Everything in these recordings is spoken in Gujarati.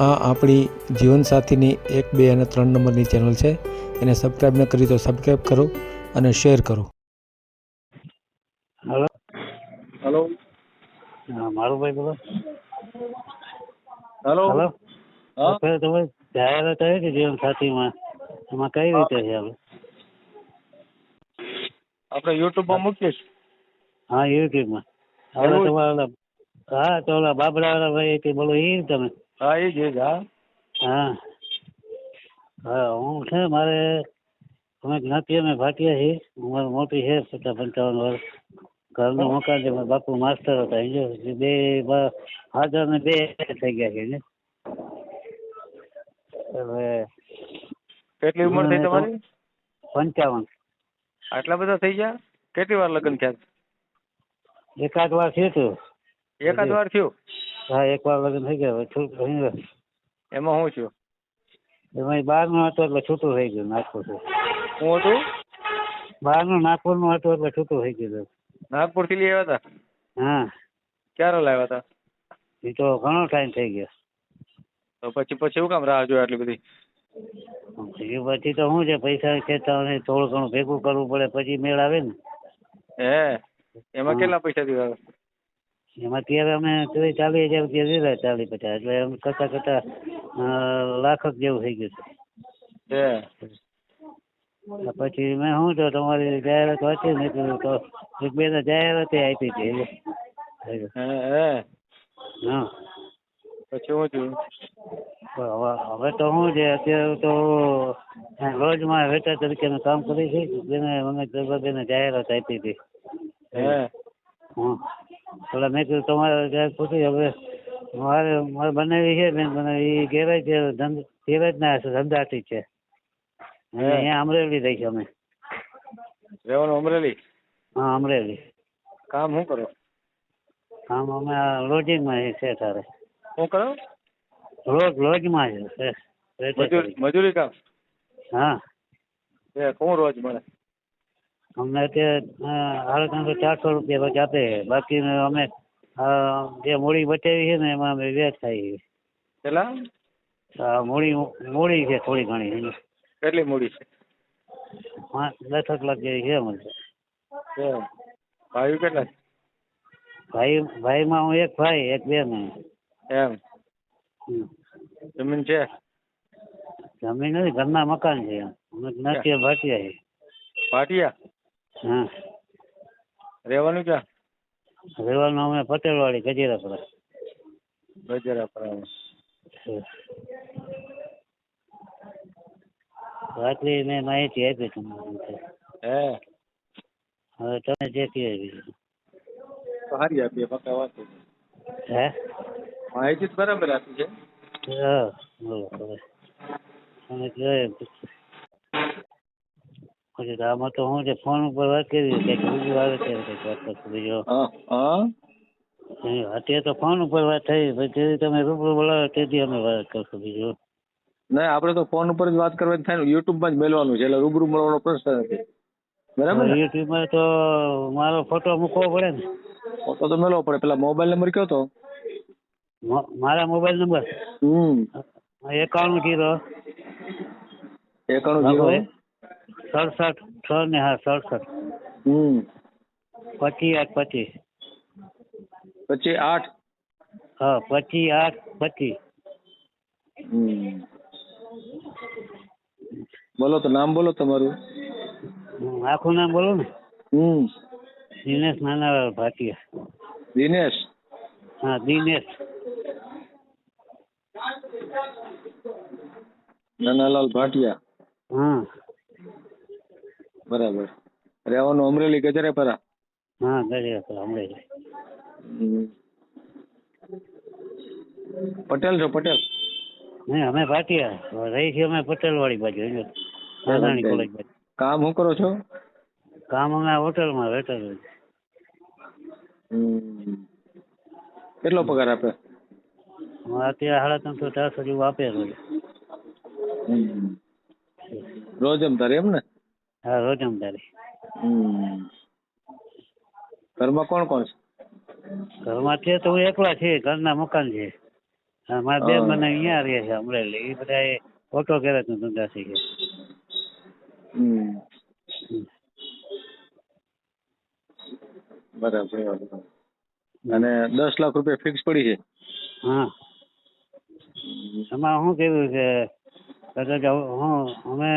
આ આપણી જીવનસાથીની 1, 2 અને 3 નંબરની ચેનલ છે. એને સબસ્ક્રાઈબ ન કરી તો સબસ્ક્રાઈબ કરો અને શેર કરો. હલો. હલો. હા, મારું ભાઈ બોલો. હલો. હલો. હા. તમે જાહેરાત આવી કે જીવન સાથીમાં, એમાં કઈ રીતે છે આપણે? આપણે યુટ્યુબમાં મૂકીએ છીએ. હા, યુટ્યુબમાં. હવે એવું? તમારા હા, તો ઓલા બાબરાવાળા ભાઈ કે બોલો એ તમે? હા, એ જ હા. હા હા, હું છે મારે અમે જ્ઞાતિ અમે ભાટિયા છીએ. ઉંમર મોટી છે, 50-55 વર્ષ. ઘરનું મકાન છે. મારા બાપુ માસ્ટર હતા. અહીંયા બે ફાધર ને બે થઈ ગયા છે. હવે કેટલી ઉંમર થઈ તમારી? 55. આટલા બધા થઈ ગયા? કેટલી વાર લગ્ન થયા? એકાદ વાર થયું. એકાદ વાર થયું? હા, એક વાર લગ્ન થઈ ગયા. એમાં શું થયું? એમાં 12 હતો એટલે છૂટું થઈ ગયું. નાગપુર શું હતું? 12 નાગપુર નું હતું એટલે છૂટું થઈ ગયું. નાગપુર થી લઈ આવ્યા હતા? હા. ક્યારે લાવ્યા હતા? એ તો ઘણો ટાઈમ થઈ ગયો. તો પછી શું કામ રાહ જોઈ આટલી બધી? પછી તો શું છે, પૈસા ખેંચતા થોડું ઘણું ભેગું કરવું પડે પછી મેળ આવે ને. એમાં કેટલા પૈસા દીધા? એમાં ત્યારે અમે 40,000 રૂપિયા દીધા. 40-50 એટલે એમ કરતા લાખ જેવું થઈ ગયું છે. પછી મેં શું તો તમારી જાહેરાત વાંચી ને તો 1-2 જાહેરાત આપી હતી. હા. પછી શું થયું? હવે તો શું છે, અત્યારે તો રોજમાં વેટર તરીકેનું કામ કરી છે. મને જાહેરાત આપી હતી. હા, એટલે મેં કીધું તમારે પૂછ્યું. હવે મારે બનાવી છે બેન, બનાવી ગેરેજ ગેરેજ ના ધંધાથી છે. અહીંયા અમરેલી રહી છે અમે. રહેવાનું અમરેલી? હા, અમરેલી. કામ શું કરો? કામ અમે લોજિંગમાં છે તારે. શું કરો? લોજમાં છે. મજૂરી કામ? હા. કોણ રોજ મળે? અમને અત્યારે 400 રૂપિયા રોજ આપે. બાકી અમે જે મૂડી બચાવી છે ને એમાં અમે વ્યાજ ખાઈએ. કેટલા? મૂડી છે થોડી ઘણી. કેટલી મૂડી છે? 10 લાખ જેવી છે અમારે. ભાઈ કેટલા? ભાઈમાં હું એક ભાઈ, એક બેન. એમ? જમીન છે? જમીન નથી, ઘરના મકાન છે. અમે જ્ઞાતિય ભાટિયા છીએ. ભાટિયા? હા. રહેવાનું ક્યાં? રહેવાનું અમે પટેલવાડી, ગજેરાપરા. રાત્રે મેં માહિતી આપી તમને. હવે તમે જે કહે સારી આપી પક્કા વાત. હે? માહિતી તો બરાબર આપી છે. હા, બોલો હવે. તમે જોઈએ પછી આમાં તો શું છે, ફોન ઉપર વાત કરી કંઈક રૂબરૂ આવે ત્યારે કંઈક વાત કરશું. બીજો અત્યારે તો ફોન ઉપર વાત થઈ, પછી તમે રૂબરૂ બોલાવો તેથી અમે વાત કરશું. બીજું ના, આપણે તો ફોન ઉપર જ વાત કરવાની થાય ને, યુટ્યુબમાં જ મેળવાનું છે એટલે રૂબરૂ મળવાનો પ્રશ્ન નથી. બરાબર ને? યુટ્યુબમાં તો મારો ફોટો મૂકવો પડે ને. ફોટો તો મેળવો પડે. પેલા મોબાઈલ નંબર કયો તો? મારા મોબાઈલ નંબર 91 0 67 6 ને 67 25 8 25. પછી 8. હા, 25 8 25. બોલો તો, નામ બોલો તમારું. આખું નામ બોલો ને. દિનેશ નાનાલાલ ભાટિયા. દિનેશ? હા, દિનેશ નાનાલાલ ભાટિયા. હા. બરાબર. રહેવાનું અમરેલી, ગજરેપરા? હા, ગજરેપરા, અમરેલી. પટેલ છો? પટેલ? નહીં, અમે ભાટિયા રહી છીએ. અમે પટેલવાડી બાજુ, નાનાણી કોલેજ બાજુ. કામ શું કરો છો? કામ અમે હોટલમાં વેટર. કેટલો પગાર આપે? અત્યારે 350-400 જેવું આપે રોજ. રોજ તારે એમ ને? હા, રોજ તારી. ઘરમાં કોણ કોણ છે? ઘરમાં છે તો હું એકલા છે. ઘરના મકાન છે. હા, મારા બેન મને અહીંયા રહે છે અમરેલી. એ બધા ઓટો ગેરેજ નો ધંધા છે. હમ. બરાબર. અને 10 લાખ રૂપિયા ફિક્સ પડી છે. હા, એમાં શું કેવું છે અમે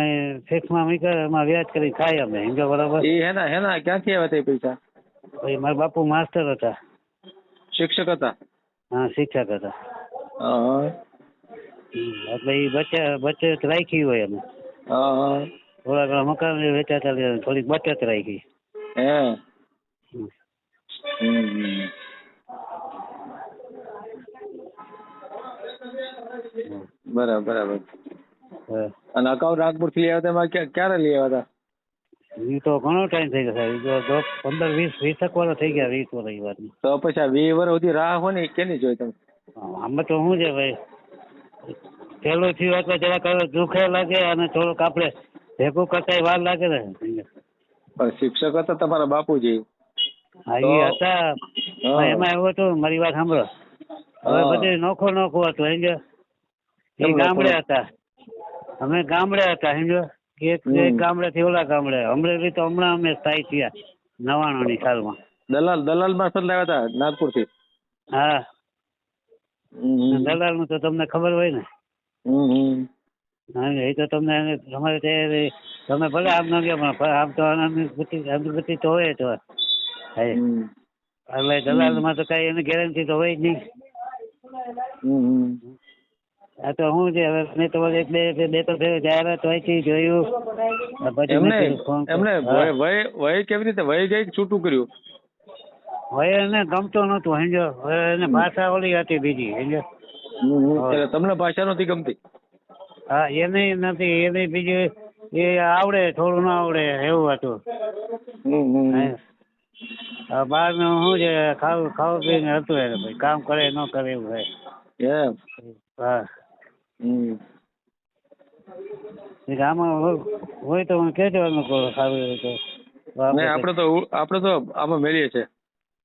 ફિક્સમાં એમાં વ્યાજ કરી ખાય અમે સમજો બરાબર. એ હેના ક્યાંથી આવ્યા તે પૈસા? પછી મારા બાપુ માસ્ટર હતા. શિક્ષક હતા? હા, શિક્ષક હતા. હા. એટલે એ બચત રાખી હોય અમે. હા. થોડા ઘણા મકાન વેચાતા થોડીક બચત રાખી. હે. હમ. બરાબર. હા. અને અકાઉન્ટ નાગપુર થી લઈ આવ્યા એમાં ક્યારે લઈ આવ્યા હતા? એ તો ઘણો ટાઈમ થઈ ગયો સાહેબ. 15-20 વર્ષ થઈ ગયા. 20 વર્ષ વાત. તો પછી આ 20 વર્ષ સુધી રાહ હોય ને કેની જોઈ તમે? આમાં તો શું છે ભાઈ, પેલું થયું એટલે જરાક દુખે લાગે અને થોડુંક આપણે ભેગું કરતા વાર લાગે ને. પણ શિક્ષક હતા તમારા બાપુજી? હા, એ હતા. એમાં એવું હતું, મારી વાત સાંભળો. હવે બધું નોખું હતું સમજો. એ ગામડે હતા, અમે ગામડે હતા સમજો. એક ગામડે થી ઓલા ગામડે. અમરેલી તો હમણાં અમે સ્થાયી થયા 99 સાલમાં. દલાલ મારફત લાવ્યા હતા નાગપુર થી? હા. દલાલ નું તો તમને ખબર હોય ને. એ તો તમને તમારે તમે ભલે આમ ન ગયા પણ આમ તો અનુભૂતિ તો હોય તો. એટલે દલાલ માં તો કઈ એની ગેરંટી તો હોય જ નહીં. આ તો શું છે હવે, મેં તો બે ત્રણ જાહેરાત હોય જોયું. એમને વય કેવી રીતે વય ગઈ છૂટું કર્યું? હવે એને ગમતો નતું સમજો. હવે એને ભાષા ઓલી હતી બીજી સમજો. તમને ભાષા નથી ગમતી? હા, એને નથી. એને બીજું એ આવડે થોડું ના આવડે એવું હતું. બહાર નું શું છે ખાવું પીને હતું એને ભાઈ. કામ કરે ન કરે એવું હોય. હા. આમાં હોય તો હું કહેજો સારું હોય તો. આપણે તો આમાં મેળીએ છે.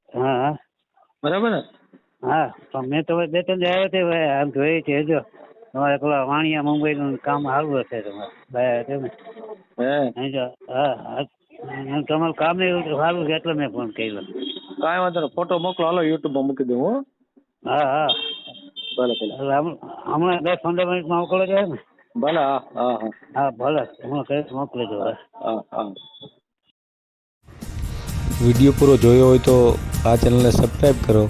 હા. બરાબર ને? હા, પણ મેં તો બે ત્રણ આવ્યો છે આમ જોઈએ છે. જો તમારે પેલા વાણિયા મુંબઈ નું કામ સારું હશે તમારે ને. હા, તમારું કામ એવું સારું છે એટલે મેં ફોન કર્યો. કાંઈ વાંધો નહીં. ફોટો મોકલો, હાલો યુટ્યુબ માં મૂકી દઉં. હા. ભલે. હમણાં 10-15 મિનિટમાં મોકલો જાય ને? ભલે. હા ભલે, હમણાં કઈ મોકલી દો. વિડીયો પૂરો જોયો હોય તો આ ચેનલને સબસ્ક્રાઈબ કરો,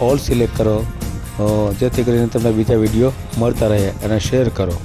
ઓલ સિલેક્ટ કરો, જેથી કરીને તમને બીજા વિડીયો મળતા રહે, અને શેર કરો.